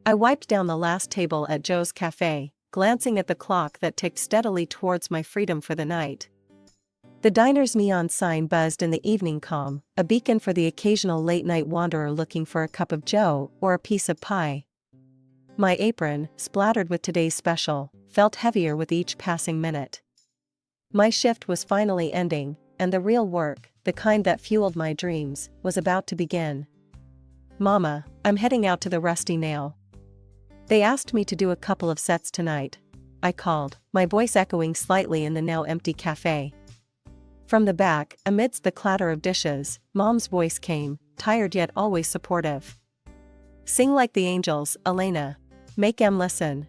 I wiped down the last table at Joe's Cafe, glancing at the clock that ticked steadily towards my freedom for the night. The diner's neon sign buzzed in the evening calm, a beacon for the occasional late-night wanderer looking for a cup of joe or a piece of pie. My apron, splattered with today's special, felt heavier with each passing minute. My shift was finally ending, and the real work, the kind that fueled my dreams, was about to begin. "Mama, I'm heading out to the Rusty Nail. They asked me to do a couple of sets tonight," I called, my voice echoing slightly in the now empty cafe. From the back, amidst the clatter of dishes, Mom's voice came, tired yet always supportive. "Sing like the angels, Elena. Make 'em listen."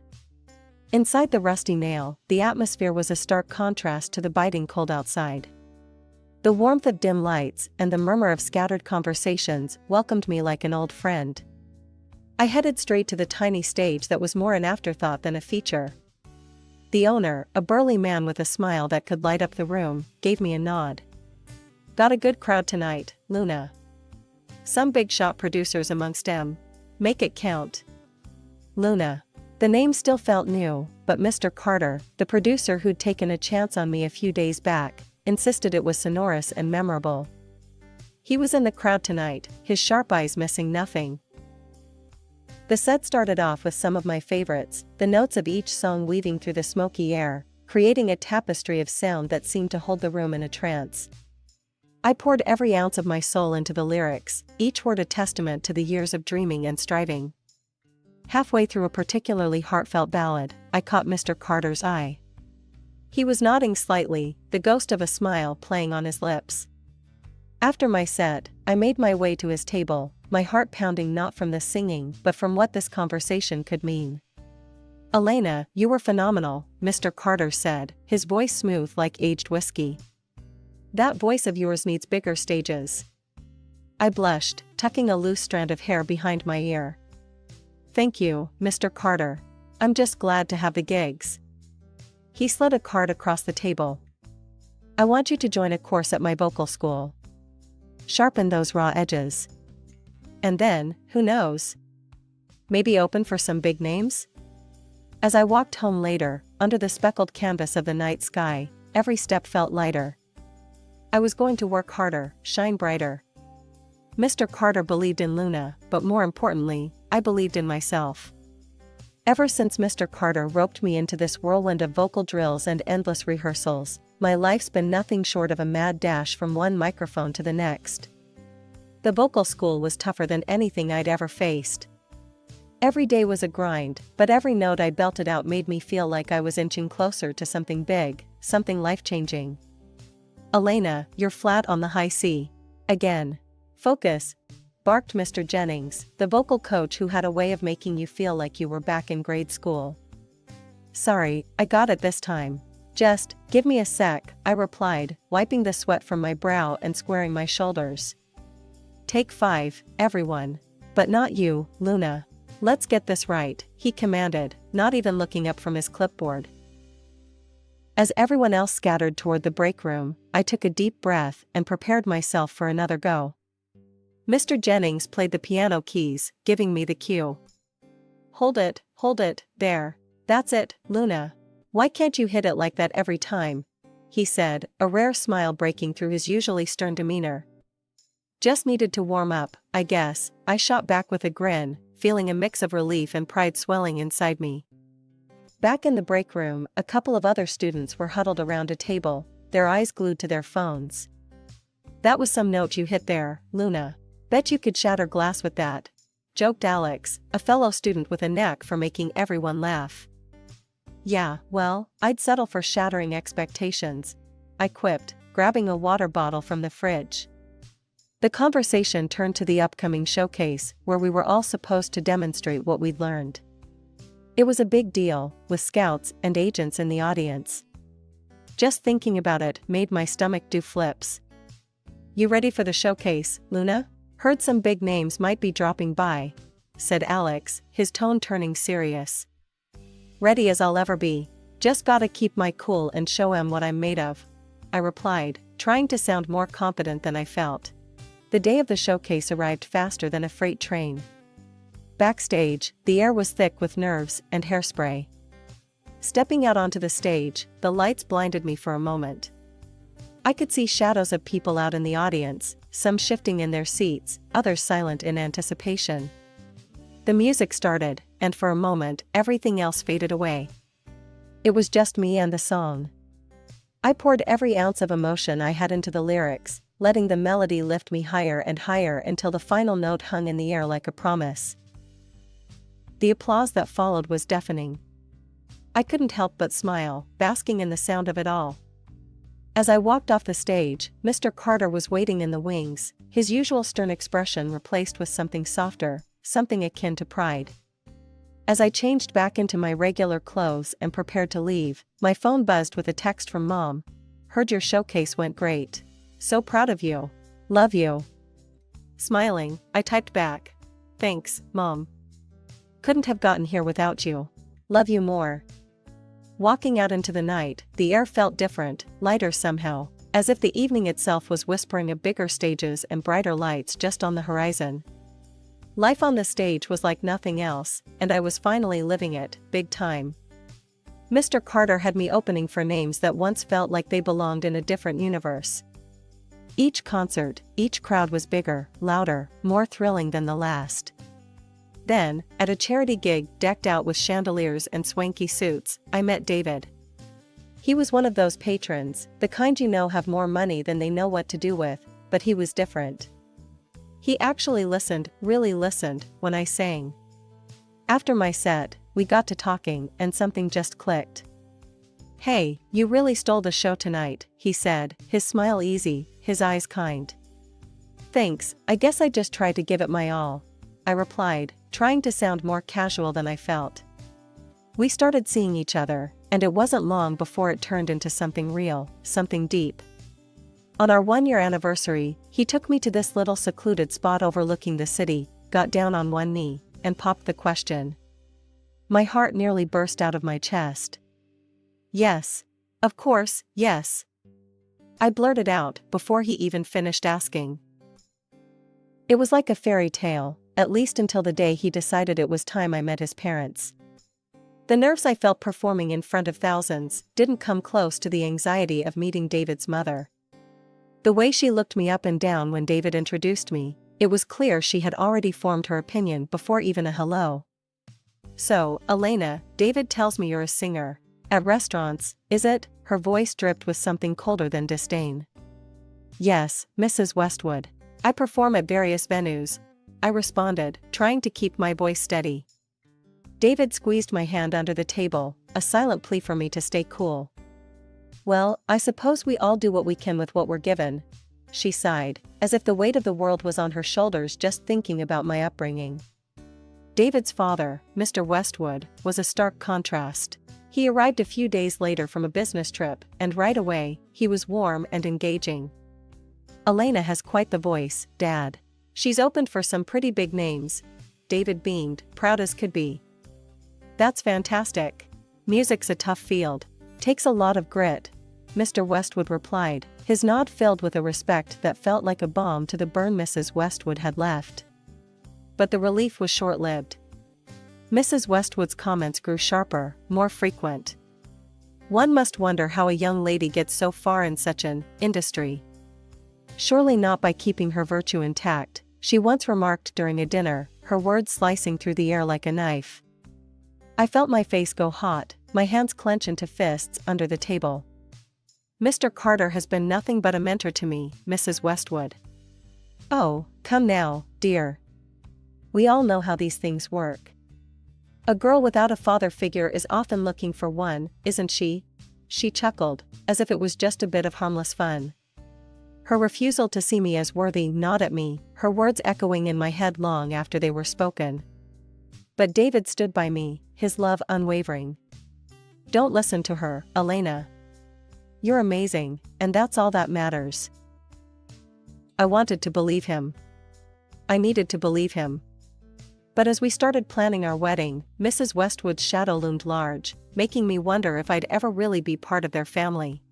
Inside the Rusty Nail, the atmosphere was a stark contrast to the biting cold outside. The warmth of dim lights and the murmur of scattered conversations welcomed me like an old friend. I headed straight to the tiny stage that was more an afterthought than a feature. The owner, a burly man with a smile that could light up the room, gave me a nod. "Got a good crowd tonight, Luna. Some big shot producers amongst 'em. Make it count." Luna. The name still felt new, but Mr. Carter, the producer who'd taken a chance on me a few days back, insisted it was sonorous and memorable. He was in the crowd tonight, his sharp eyes missing nothing. The set started off with some of my favorites, the notes of each song weaving through the smoky air, creating a tapestry of sound that seemed to hold the room in a trance. I poured every ounce of my soul into the lyrics, each word a testament to the years of dreaming and striving. Halfway through a particularly heartfelt ballad, I caught Mr. Carter's eye. He was nodding slightly, the ghost of a smile playing on his lips. After my set, I made my way to his table, my heart pounding not from the singing but from what this conversation could mean. "Elena, you were phenomenal," Mr. Carter said, his voice smooth like aged whiskey. "That voice of yours needs bigger stages." I blushed, tucking a loose strand of hair behind my ear. "Thank you, Mr. Carter. I'm just glad to have the gigs." He slid a card across the table. "I want you to join a course at my vocal school. Sharpen those raw edges. And then, who knows? Maybe open for some big names?" As I walked home later, under the speckled canvas of the night sky, every step felt lighter. I was going to work harder, shine brighter. Mr. Carter believed in Luna, but more importantly, I believed in myself. Ever since Mr. Carter roped me into this whirlwind of vocal drills and endless rehearsals, my life's been nothing short of a mad dash from one microphone to the next. The vocal school was tougher than anything I'd ever faced. Every day was a grind, but every note I belted out made me feel like I was inching closer to something big, something life-changing. "Elena, you're flat on the high C. Again. Focus," barked Mr. Jennings, the vocal coach who had a way of making you feel like you were back in grade school. "Sorry, I got it this time. Just, give me a sec," I replied, wiping the sweat from my brow and squaring my shoulders. "Take 5, everyone. But not you, Luna. Let's get this right," he commanded, not even looking up from his clipboard. As everyone else scattered toward the break room, I took a deep breath and prepared myself for another go. Mr. Jennings played the piano keys, giving me the cue. Hold it, there. That's it, Luna. Why can't you hit it like that every time?" he said, a rare smile breaking through his usually stern demeanor. "Just needed to warm up, I guess," I shot back with a grin, feeling a mix of relief and pride swelling inside me. Back in the break room, a couple of other students were huddled around a table, their eyes glued to their phones. "That was some note you hit there, Luna. Bet you could shatter glass with that," joked Alex, a fellow student with a knack for making everyone laugh. "Yeah, well, I'd settle for shattering expectations," I quipped, grabbing a water bottle from the fridge. The conversation turned to the upcoming showcase, where we were all supposed to demonstrate what we'd learned. It was a big deal, with scouts and agents in the audience. Just thinking about it made my stomach do flips. "You ready for the showcase, Luna? Heard some big names might be dropping by," said Alex, his tone turning serious. "Ready as I'll ever be. Just gotta keep my cool and show 'em what I'm made of," I replied, trying to sound more confident than I felt. The day of the showcase arrived faster than a freight train. Backstage, the air was thick with nerves and hairspray. Stepping out onto the stage, the lights blinded me for a moment. I could see shadows of people out in the audience, some shifting in their seats, others silent in anticipation. The music started, and for a moment, everything else faded away. It was just me and the song. I poured every ounce of emotion I had into the lyrics, letting the melody lift me higher and higher until the final note hung in the air like a promise. The applause that followed was deafening. I couldn't help but smile, basking in the sound of it all. As I walked off the stage, Mr. Carter was waiting in the wings, his usual stern expression replaced with something softer, something akin to pride. As I changed back into my regular clothes and prepared to leave, my phone buzzed with a text from Mom. "Heard your showcase went great. So proud of you. Love you." Smiling, I typed back, "Thanks, Mom. Couldn't have gotten here without you. Love you more." Walking out into the night, the air felt different, lighter somehow, as if the evening itself was whispering of bigger stages and brighter lights just on the horizon. Life on the stage was like nothing else, and I was finally living it, big time. Mr. Carter had me opening for names that once felt like they belonged in a different universe. Each concert, each crowd was bigger, louder, more thrilling than the last. Then, at a charity gig decked out with chandeliers and swanky suits, I met David. He was one of those patrons, the kind you know have more money than they know what to do with, but he was different. He actually listened, really listened, when I sang. After my set, we got to talking and something just clicked. "Hey, you really stole the show tonight," he said, his smile easy, his eyes kind. "Thanks, I guess I just tried to give it my all," I replied, trying to sound more casual than I felt. We started seeing each other, and it wasn't long before it turned into something real, something deep. On our 1-year anniversary, he took me to this little secluded spot overlooking the city, got down on one knee, and popped the question. My heart nearly burst out of my chest. "Yes. Of course, yes." I blurted out, before he even finished asking. It was like a fairy tale, at least until the day he decided it was time I met his parents. The nerves I felt performing in front of thousands didn't come close to the anxiety of meeting David's mother. The way she looked me up and down when David introduced me, it was clear she had already formed her opinion before even a hello. "So, Elena, David tells me you're a singer. At restaurants, is it?" Her voice dripped with something colder than disdain. "Yes, Mrs. Westwood. I perform at various venues," I responded, trying to keep my voice steady. David squeezed my hand under the table, a silent plea for me to stay cool. "Well, I suppose we all do what we can with what we're given," she sighed, as if the weight of the world was on her shoulders just thinking about my upbringing. David's father, Mr. Westwood, was a stark contrast. He arrived a few days later from a business trip, and right away, he was warm and engaging. "Elena has quite the voice, Dad. She's opened for some pretty big names." David beamed, proud as could be. "That's fantastic. Music's a tough field. Takes a lot of grit," Mr. Westwood replied, his nod filled with a respect that felt like a balm to the burn Mrs. Westwood had left. But the relief was short-lived. Mrs. Westwood's comments grew sharper, more frequent. "One must wonder how a young lady gets so far in such an industry. Surely not by keeping her virtue intact," she once remarked during a dinner, her words slicing through the air like a knife. I felt my face go hot, my hands clench into fists under the table. "Mr. Carter has been nothing but a mentor to me, Mrs. Westwood." "Oh, come now, dear. We all know how these things work. A girl without a father figure is often looking for one, isn't she?" She chuckled, as if it was just a bit of harmless fun. Her refusal to see me as worthy gnawed at me, her words echoing in my head long after they were spoken. But David stood by me, his love unwavering. "Don't listen to her, Elena. You're amazing, and that's all that matters." I wanted to believe him. I needed to believe him. But as we started planning our wedding, Mrs. Westwood's shadow loomed large, making me wonder if I'd ever really be part of their family.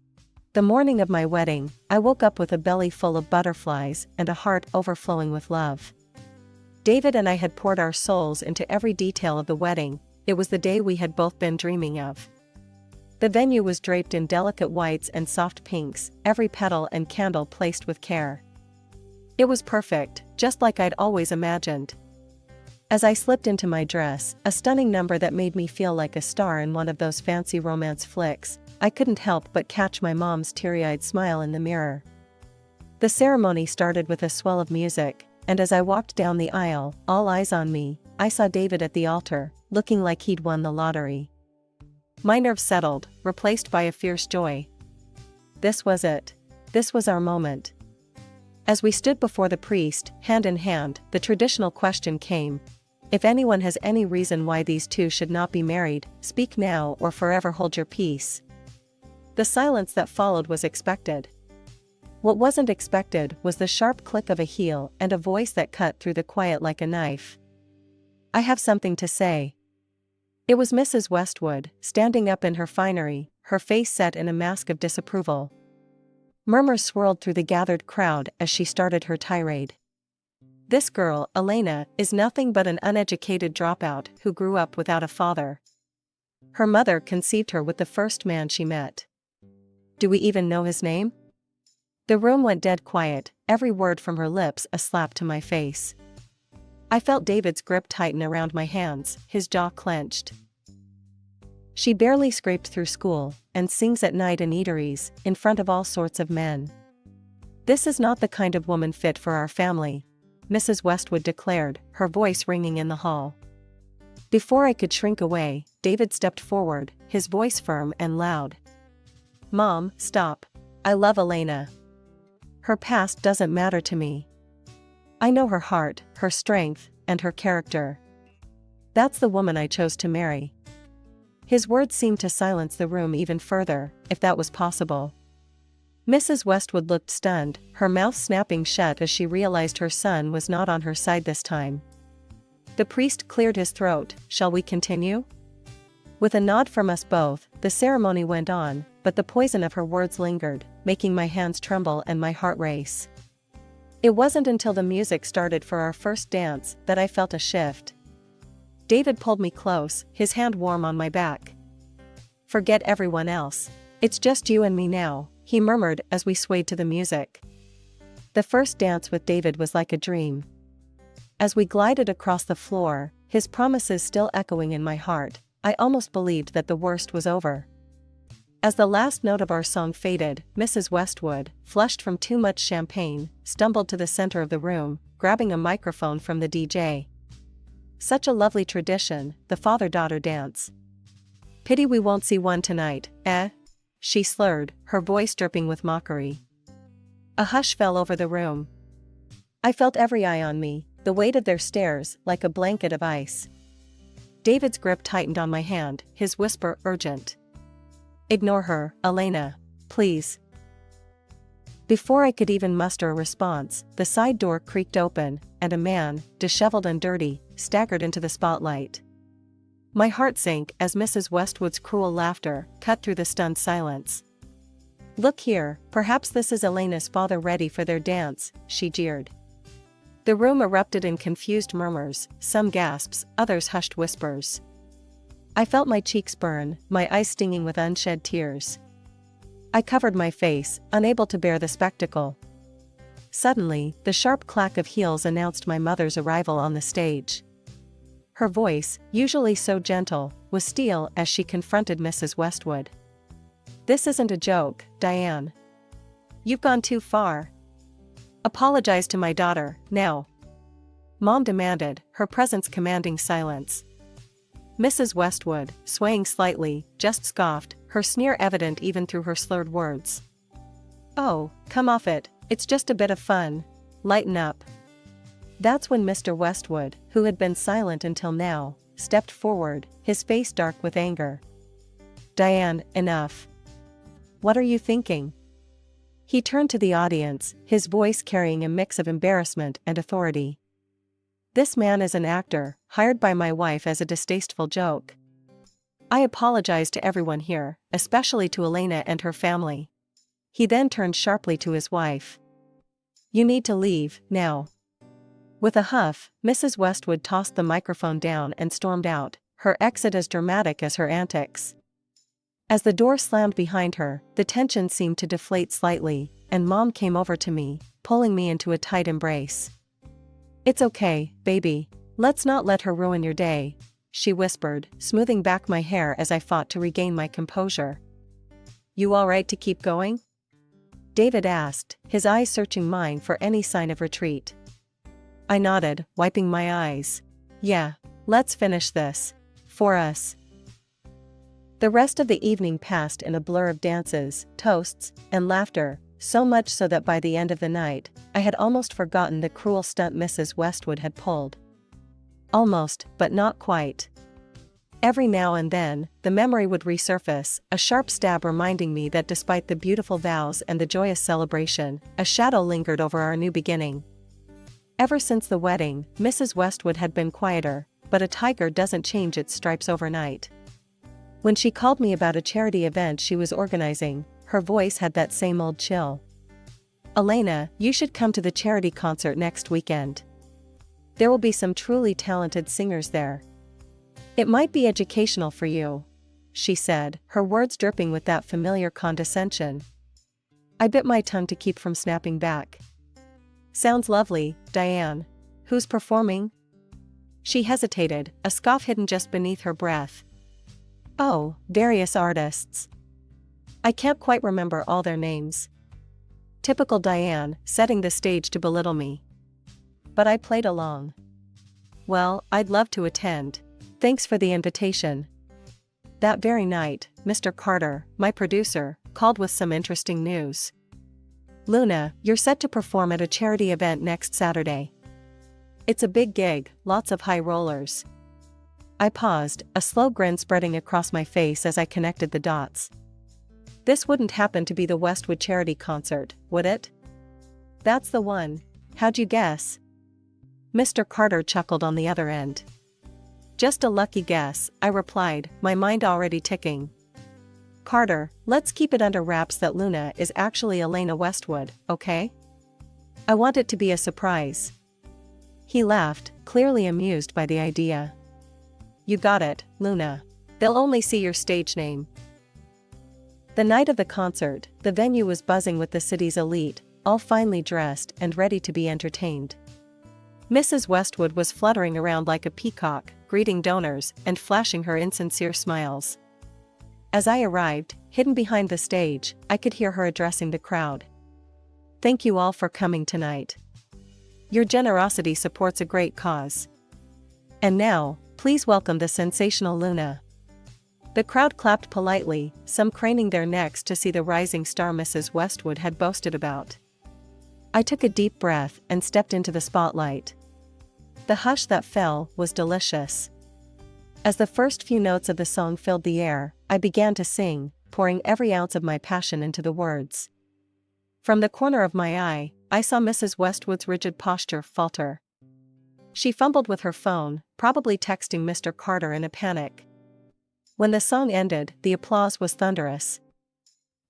The morning of my wedding, I woke up with a belly full of butterflies and a heart overflowing with love. David and I had poured our souls into every detail of the wedding. It was the day we had both been dreaming of. The venue was draped in delicate whites and soft pinks, every petal and candle placed with care. It was perfect, just like I'd always imagined. As I slipped into my dress, a stunning number that made me feel like a star in one of those fancy romance flicks, I couldn't help but catch my mom's teary-eyed smile in the mirror. The ceremony started with a swell of music, and as I walked down the aisle, all eyes on me, I saw David at the altar, looking like he'd won the lottery. My nerves settled, replaced by a fierce joy. This was it. This was our moment. As we stood before the priest, hand in hand, the traditional question came. If anyone has any reason why these two should not be married, speak now or forever hold your peace. The silence that followed was expected. What wasn't expected was the sharp click of a heel and a voice that cut through the quiet like a knife. I have something to say. It was Mrs. Westwood, standing up in her finery, her face set in a mask of disapproval. Murmurs swirled through the gathered crowd as she started her tirade. This girl, Elena, is nothing but an uneducated dropout who grew up without a father. Her mother conceived her with the first man she met. Do we even know his name? The room went dead quiet, every word from her lips a slap to my face. I felt David's grip tighten around my hands, his jaw clenched. She barely scraped through school, and sings at night in eateries, in front of all sorts of men. This is not the kind of woman fit for our family, Mrs. Westwood declared, her voice ringing in the hall. Before I could shrink away, David stepped forward, his voice firm and loud. Mom, stop. I love Elena. Her past doesn't matter to me. I know her heart, her strength, and her character. That's the woman I chose to marry. His words seemed to silence the room even further, if that was possible. Mrs. Westwood looked stunned, her mouth snapping shut as she realized her son was not on her side this time. The priest cleared his throat. Shall we continue? With a nod from us both, the ceremony went on, but the poison of her words lingered, making my hands tremble and my heart race. It wasn't until the music started for our first dance that I felt a shift. David pulled me close, his hand warm on my back. Forget everyone else. It's just you and me now, he murmured as we swayed to the music. The first dance with David was like a dream. As we glided across the floor, his promises still echoing in my heart, I almost believed that the worst was over. As the last note of our song faded, Mrs. Westwood, flushed from too much champagne, stumbled to the center of the room, grabbing a microphone from the DJ. Such a lovely tradition, the father-daughter dance. Pity we won't see one tonight, eh? She slurred, her voice dripping with mockery. A hush fell over the room. I felt every eye on me, the weight of their stares like a blanket of ice. David's grip tightened on my hand, his whisper urgent. Ignore her, Elena, please. Before I could even muster a response, the side door creaked open, and a man, disheveled and dirty, staggered into the spotlight. My heart sank as Mrs. Westwood's cruel laughter cut through the stunned silence. Look here, perhaps this is Elena's father ready for their dance, she jeered. The room erupted in confused murmurs, some gasps, others hushed whispers. I felt my cheeks burn, my eyes stinging with unshed tears. I covered my face, unable to bear the spectacle. Suddenly, the sharp clack of heels announced my mother's arrival on the stage. Her voice, usually so gentle, was steel as she confronted Mrs. Westwood. This isn't a joke, Diane. You've gone too far. Apologize to my daughter, now. Mom demanded, her presence commanding silence. Mrs. Westwood, swaying slightly, just scoffed, her sneer evident even through her slurred words. Oh, come off it, it's just a bit of fun. Lighten up. That's when Mr. Westwood, who had been silent until now, stepped forward, his face dark with anger. Diane, enough. What are you thinking? He turned to the audience, his voice carrying a mix of embarrassment and authority. This man is an actor, hired by my wife as a distasteful joke. I apologize to everyone here, especially to Elena and her family. He then turned sharply to his wife. You need to leave, now. With a huff, Mrs. Westwood tossed the microphone down and stormed out, her exit as dramatic as her antics. As the door slammed behind her, the tension seemed to deflate slightly, and Mom came over to me, pulling me into a tight embrace. "It's okay, baby. Let's not let her ruin your day," she whispered, smoothing back my hair as I fought to regain my composure. "You all right to keep going?" David asked, his eyes searching mine for any sign of retreat. I nodded, wiping my eyes. "Yeah, let's finish this. For us." The rest of the evening passed in a blur of dances, toasts, and laughter, so much so that by the end of the night, I had almost forgotten the cruel stunt Mrs. Westwood had pulled. Almost, but not quite. Every now and then, the memory would resurface, a sharp stab reminding me that despite the beautiful vows and the joyous celebration, a shadow lingered over our new beginning. Ever since the wedding, Mrs. Westwood had been quieter, but a tiger doesn't change its stripes overnight. When she called me about a charity event she was organizing, her voice had that same old chill. "Elena, you should come to the charity concert next weekend. There will be some truly talented singers there. It might be educational for you," she said, her words dripping with that familiar condescension. I bit my tongue to keep from snapping back. "Sounds lovely, Diane. Who's performing?" She hesitated, a scoff hidden just beneath her breath. "Oh, various artists. I can't quite remember all their names." Typical Diane, setting the stage to belittle me. But I played along. "Well, I'd love to attend. Thanks for the invitation." That very night, Mr. Carter, my producer, called with some interesting news. "Luna, you're set to perform at a charity event next Saturday. It's a big gig, lots of high rollers." I paused, a slow grin spreading across my face as I connected the dots. This wouldn't happen to be the Westwood charity concert, would it? "That's the one. How'd you guess?" Mr. Carter chuckled on the other end. "Just a lucky guess," I replied, my mind already ticking. "Carter, let's keep it under wraps that Luna is actually Elena Westwood, okay? I want it to be a surprise." He laughed, clearly amused by the idea. "You got it, Luna. They'll only see your stage name." The night of the concert, the venue was buzzing with the city's elite, all finely dressed and ready to be entertained. Mrs. Westwood was fluttering around like a peacock, greeting donors and flashing her insincere smiles. As I arrived, hidden behind the stage, I could hear her addressing the crowd. "Thank you all for coming tonight. Your generosity supports a great cause. And now, please welcome the sensational Luna." The crowd clapped politely, some craning their necks to see the rising star Mrs. Westwood had boasted about. I took a deep breath and stepped into the spotlight. The hush that fell was delicious. As the first few notes of the song filled the air, I began to sing, pouring every ounce of my passion into the words. From the corner of my eye, I saw Mrs. Westwood's rigid posture falter. She fumbled with her phone, probably texting Mr. Carter in a panic. When the song ended, the applause was thunderous.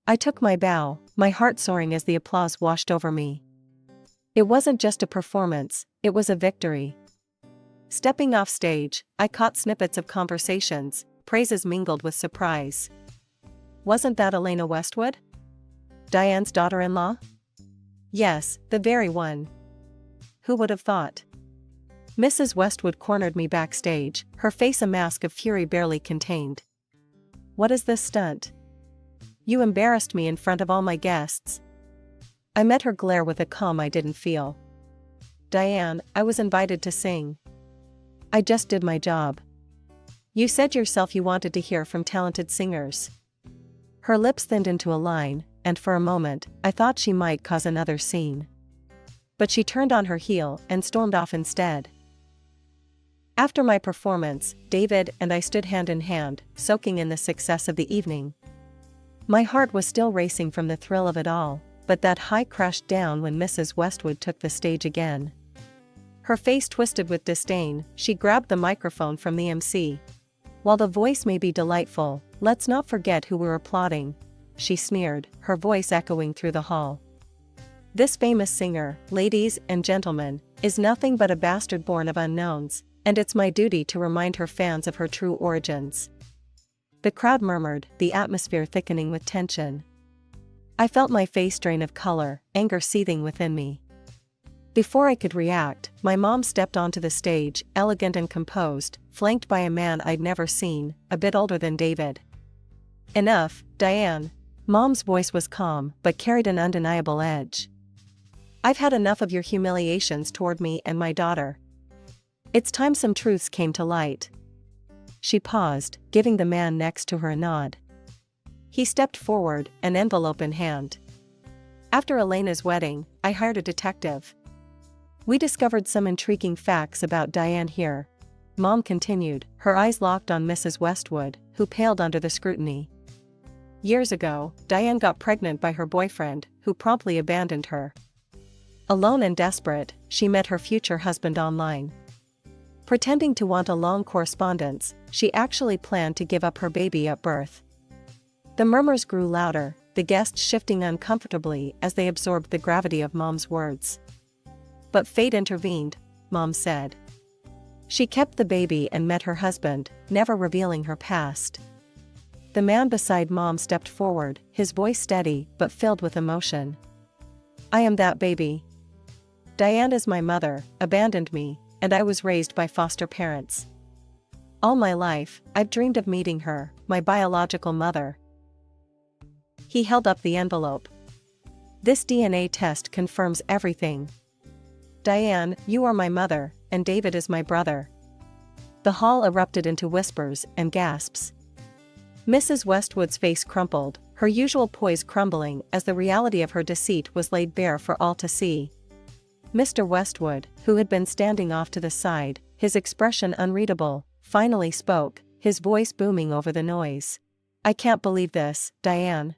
I took my bow, my heart soaring as the applause washed over me. It wasn't just a performance, it was a victory. Stepping off stage, I caught snippets of conversations, praises mingled with surprise. "Wasn't that Elena Westwood? Diane's daughter-in-law?" "Yes, the very one. Who would have thought?" Mrs. Westwood cornered me backstage, her face a mask of fury barely contained. "What is this stunt? You embarrassed me in front of all my guests." I met her glare with a calm I didn't feel. "Diane, I was invited to sing. I just did my job. You said yourself you wanted to hear from talented singers." Her lips thinned into a line, and for a moment, I thought she might cause another scene. But she turned on her heel and stormed off instead. After my performance, David and I stood hand in hand, soaking in the success of the evening. My heart was still racing from the thrill of it all, but that high crashed down when Mrs. Westwood took the stage again. Her face twisted with disdain, she grabbed the microphone from the MC. "While the voice may be delightful, let's not forget who we're applauding," she sneered, her voice echoing through the hall. "This famous singer, ladies and gentlemen, is nothing but a bastard born of unknowns, and it's my duty to remind her fans of her true origins." The crowd murmured, the atmosphere thickening with tension. I felt my face drain of color, anger seething within me. Before I could react, my mom stepped onto the stage, elegant and composed, flanked by a man I'd never seen, a bit older than David. "Enough, Diane." Mom's voice was calm, but carried an undeniable edge. "I've had enough of your humiliations toward me and my daughter. It's time some truths came to light." She paused, giving the man next to her a nod. He stepped forward, an envelope in hand. "After Elena's wedding, I hired a detective. We discovered some intriguing facts about Diane here," Mom continued, her eyes locked on Mrs. Westwood, who paled under the scrutiny. "Years ago, Diane got pregnant by her boyfriend, who promptly abandoned her. Alone and desperate, she met her future husband online. Pretending to want a long correspondence, she actually planned to give up her baby at birth." The murmurs grew louder, the guests shifting uncomfortably as they absorbed the gravity of Mom's words. "But fate intervened," Mom said. "She kept the baby and met her husband, never revealing her past." The man beside Mom stepped forward, his voice steady but filled with emotion. "I am that baby. Diane is my mother, abandoned me, and I was raised by foster parents. All my life, I've dreamed of meeting her, my biological mother." He held up the envelope. "This DNA test confirms everything. Diane, you are my mother, and David is my brother." The hall erupted into whispers and gasps. Mrs. Westwood's face crumpled, her usual poise crumbling as the reality of her deceit was laid bare for all to see. Mr. Westwood, who had been standing off to the side, his expression unreadable, finally spoke, his voice booming over the noise. "I can't believe this, Diane.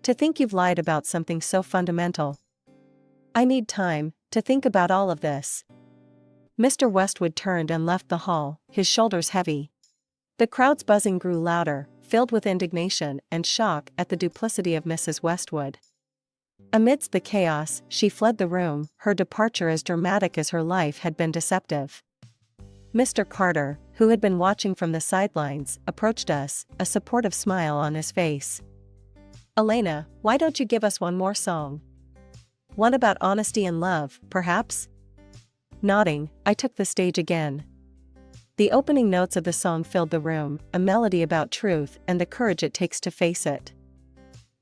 To think you've lied about something so fundamental. I need time to think about all of this." Mr. Westwood turned and left the hall, his shoulders heavy. The crowd's buzzing grew louder, filled with indignation and shock at the duplicity of Mrs. Westwood. Amidst the chaos, she fled the room, her departure as dramatic as her life had been deceptive. Mr. Carter, who had been watching from the sidelines, approached us, a supportive smile on his face. "Elena, why don't you give us one more song? One about honesty and love, perhaps?" Nodding, I took the stage again. The opening notes of the song filled the room, a melody about truth and the courage it takes to face it.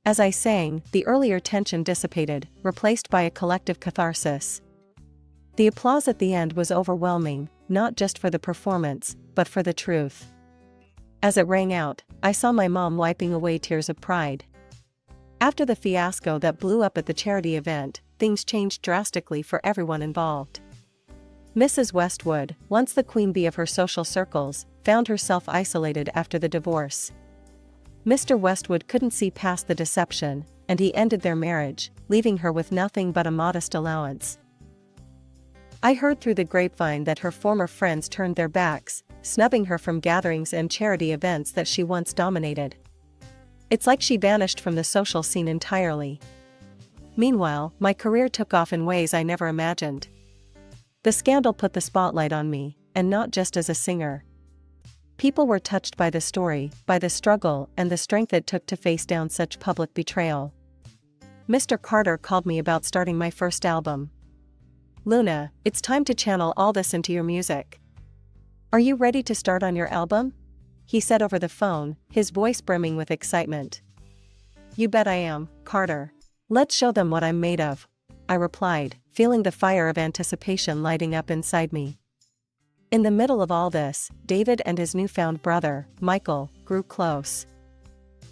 As I sang, the earlier tension dissipated, replaced by a collective catharsis. The applause at the end was overwhelming, not just for the performance, but for the truth. As it rang out, I saw my mom wiping away tears of pride. After the fiasco that blew up at the charity event, things changed drastically for everyone involved. Mrs. Westwood, once the queen bee of her social circles, found herself isolated after the divorce. Mr. Westwood couldn't see past the deception, and he ended their marriage, leaving her with nothing but a modest allowance. I heard through the grapevine that her former friends turned their backs, snubbing her from gatherings and charity events that she once dominated. It's like she vanished from the social scene entirely. Meanwhile, my career took off in ways I never imagined. The scandal put the spotlight on me, and not just as a singer. People were touched by the story, by the struggle and the strength it took to face down such public betrayal. Mr. Carter called me about starting my first album. "Luna, it's time to channel all this into your music. Are you ready to start on your album?" he said over the phone, his voice brimming with excitement. "You bet I am, Carter. Let's show them what I'm made of," I replied, feeling the fire of anticipation lighting up inside me. In the middle of all this, David and his newfound brother, Michael, grew close.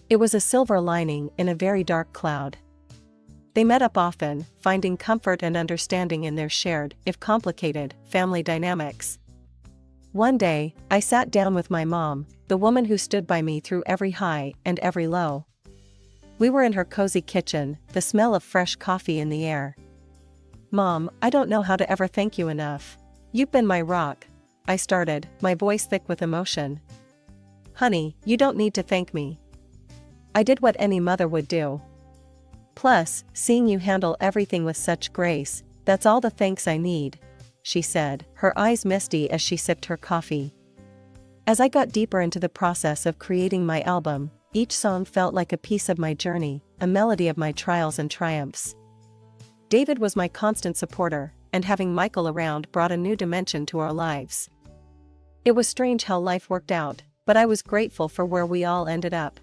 It was a silver lining in a very dark cloud. They met up often, finding comfort and understanding in their shared, if complicated, family dynamics. One day, I sat down with my mom, the woman who stood by me through every high and every low. We were in her cozy kitchen, the smell of fresh coffee in the air. "Mom, I don't know how to ever thank you enough. You've been my rock," I started, my voice thick with emotion. "Honey, you don't need to thank me. I did what any mother would do. Plus, seeing you handle everything with such grace, that's all the thanks I need," she said, her eyes misty as she sipped her coffee. As I got deeper into the process of creating my album, each song felt like a piece of my journey, a melody of my trials and triumphs. David was my constant supporter, and having Michael around brought a new dimension to our lives. It was strange how life worked out, but I was grateful for where we all ended up.